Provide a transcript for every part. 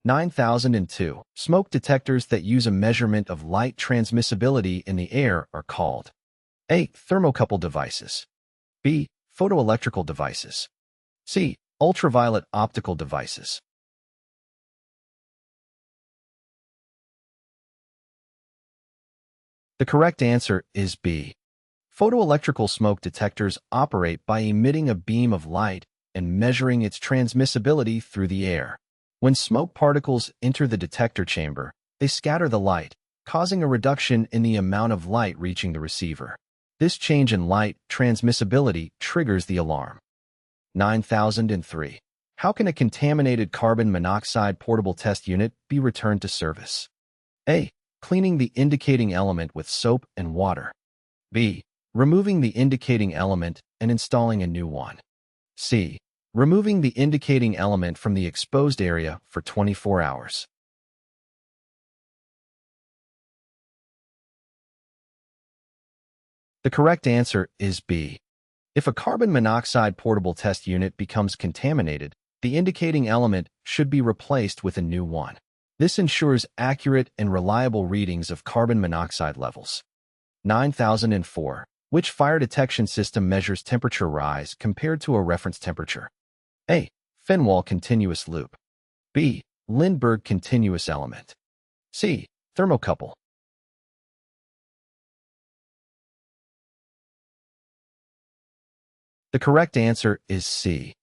9002. Smoke detectors that use a measurement of light transmissibility in the air are called A. Thermocouple devices, B. Photoelectrical devices, C. Ultraviolet optical devices. The correct answer is B. Photoelectrical smoke detectors operate by emitting a beam of light and measuring its transmissibility through the air. When smoke particles enter the detector chamber, they scatter the light, causing a reduction in the amount of light reaching the receiver. This change in light transmissibility triggers the alarm. 9003. How can a contaminated carbon monoxide portable test unit be returned to service? A. Cleaning the indicating element with soap and water. B. Removing the indicating element and installing a new one. C. Removing the indicating element from the exposed area for 24 hours. The correct answer is B. If a carbon monoxide portable test unit becomes contaminated, the indicating element should be replaced with a new one. This ensures accurate and reliable readings of carbon monoxide levels. 9004. Which fire detection system measures temperature rise compared to a reference temperature? A. Fenwal continuous loop. B. Lindbergh continuous element. C. Thermocouple. The correct answer is C.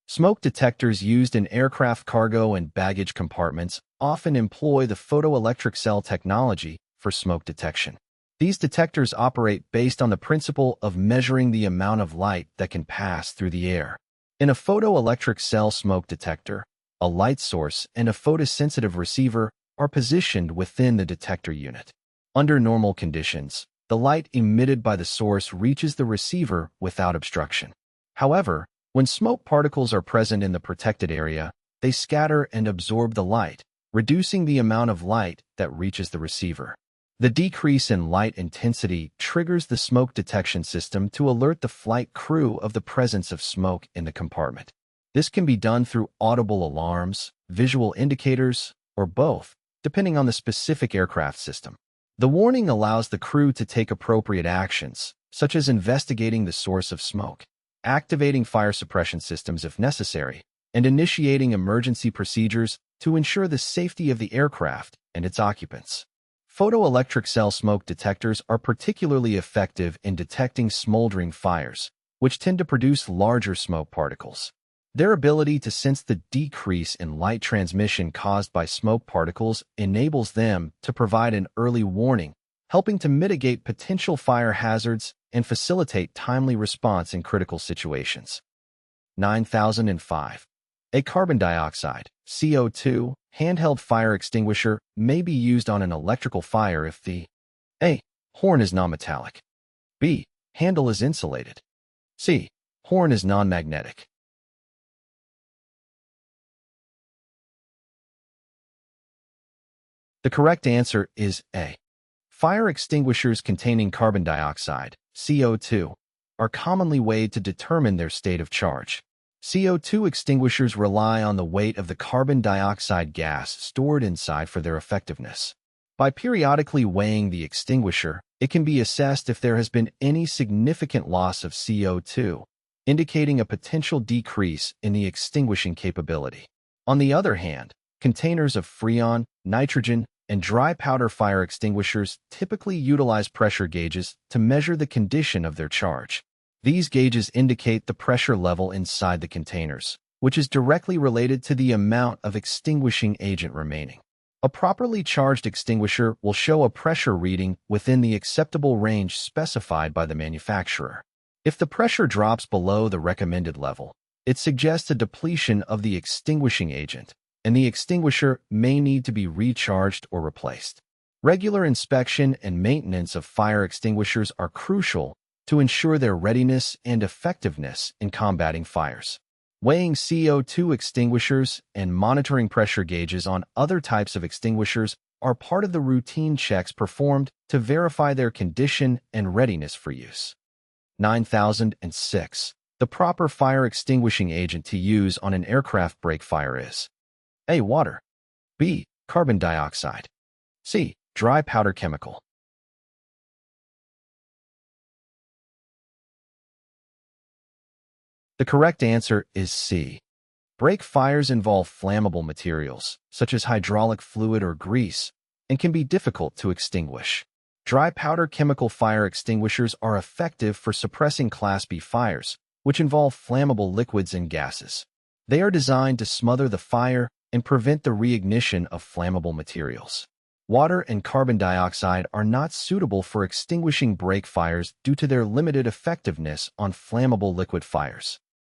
Smoke detectors used in aircraft cargo and baggage compartments often employ the photoelectric cell technology for smoke detection. These detectors operate based on the principle of measuring the amount of light that can pass through the air. In a photoelectric cell smoke detector, a light source and a photosensitive receiver are positioned within the detector unit. Under normal conditions, the light emitted by the source reaches the receiver without obstruction. However, when smoke particles are present in the protected area, they scatter and absorb the light, reducing the amount of light that reaches the receiver. The decrease in light intensity triggers the smoke detection system to alert the flight crew of the presence of smoke in the compartment. This can be done through audible alarms, visual indicators, or both, depending on the specific aircraft system. The warning allows the crew to take appropriate actions, such as investigating the source of smoke, activating fire suppression systems if necessary, and initiating emergency procedures to ensure the safety of the aircraft and its occupants. Photoelectric cell smoke detectors are particularly effective in detecting smoldering fires, which tend to produce larger smoke particles. Their ability to sense the decrease in light transmission caused by smoke particles enables them to provide an early warning, helping to mitigate potential fire hazards and facilitate timely response in critical situations. 9005. A carbon dioxide, CO2, handheld fire extinguisher may be used on an electrical fire if the A. Horn is non-metallic. B. Handle is insulated. C. Horn is non-magnetic. The correct answer is A. Fire extinguishers containing carbon dioxide, CO2, are commonly weighed to determine their state of charge. CO2 extinguishers rely on the weight of the carbon dioxide gas stored inside for their effectiveness. By periodically weighing the extinguisher, it can be assessed if there has been any significant loss of CO2, indicating a potential decrease in the extinguishing capability. On the other hand, containers of freon, nitrogen, and dry powder fire extinguishers typically utilize pressure gauges to measure the condition of their charge. These gauges indicate the pressure level inside the containers, which is directly related to the amount of extinguishing agent remaining. A properly charged extinguisher will show a pressure reading within the acceptable range specified by the manufacturer. If the pressure drops below the recommended level, it suggests a depletion of the extinguishing agent, and the extinguisher may need to be recharged or replaced. Regular inspection and maintenance of fire extinguishers are crucial to ensure their readiness and effectiveness in combating fires. Weighing CO2 extinguishers and monitoring pressure gauges on other types of extinguishers are part of the routine checks performed to verify their condition and readiness for use. 9006. The proper fire extinguishing agent to use on an aircraft break fire is A. Water. B. Carbon dioxide. C. Dry powder chemical. The correct answer is C. Brake fires involve flammable materials, such as hydraulic fluid or grease, and can be difficult to extinguish. Dry powder chemical fire extinguishers are effective for suppressing Class B fires, which involve flammable liquids and gases. They are designed to smother the fire and prevent the reignition of flammable materials. Water and carbon dioxide are not suitable for extinguishing brake fires due to their limited effectiveness on flammable liquid fires.